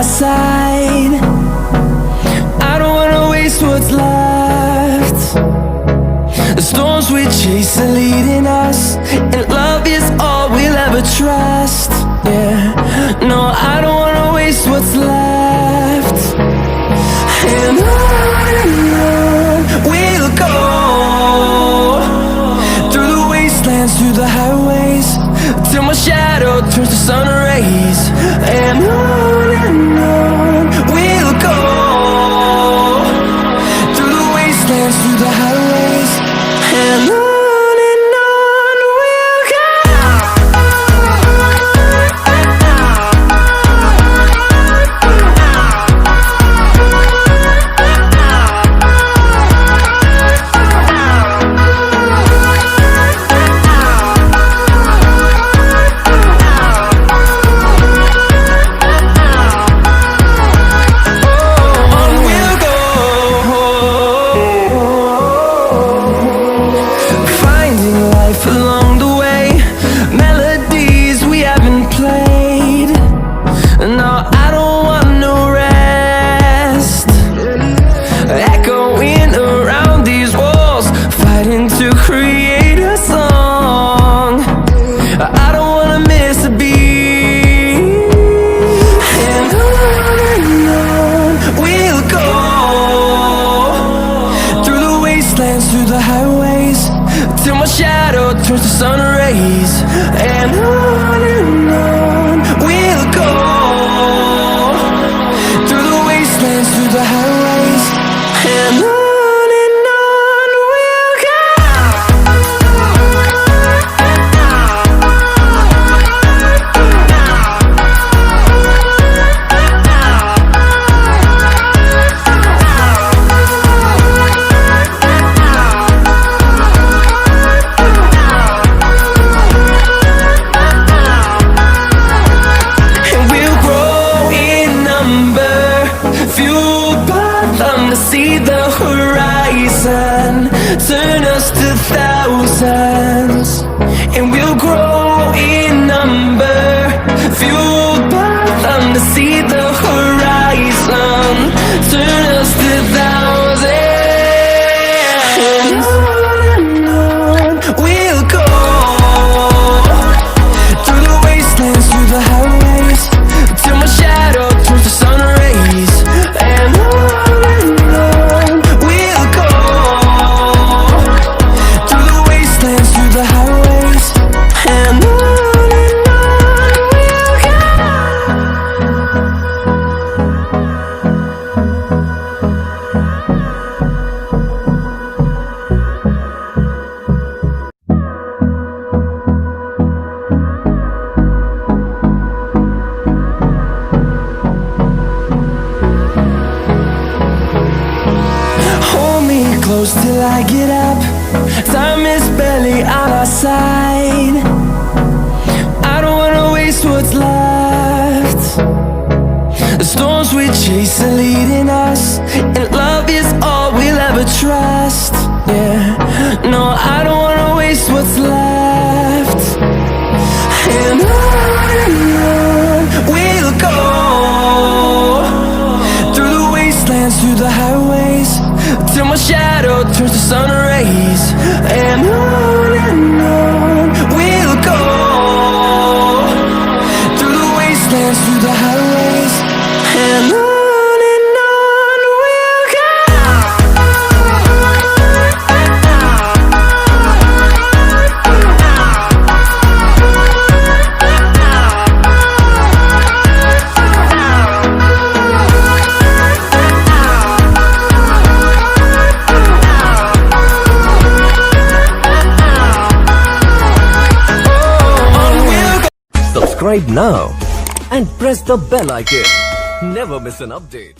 our side. I don't wanna waste what's left. The storms we chase are leading us, and love is all we'll ever trust. Yeah, no, I don't wanna waste what's left. And on we'll go, through the wastelands, through the highways, till my shadow turns to sun rays. And on we'll go, through the wastelands, through the highways, and on we'll go. Along the way, melodies we haven't played. No, I don't want no rest. Echoing around these walls, fighting to create a song. I don't wanna miss a beat. And on we'll go, through the wastelands, through the highways, till my shadow turns to sun rays. And on we'll go, through the wastelands, through the highways, and on we'll go. To see the horizon, turn us to thousands, and we'll grow in number, fueled by them. To see the horizon, turn us to thousands, and on we'll go, through the wastelands, through the highways, till my shadow turns to sun rays. And close till I get up. Time is barely on our side. I don't wanna waste what's left. The storms we chase are leading us, and love is all we'll ever trust. Yeah, no, I don't wanna waste what's left. And on we'll go, through the wastelands, through the highways, till my shadow turns to sun rays. And on we'll go, through the wastelands, through the highways, and on we'll go. Subscribe now and press the bell icon. Never miss an update.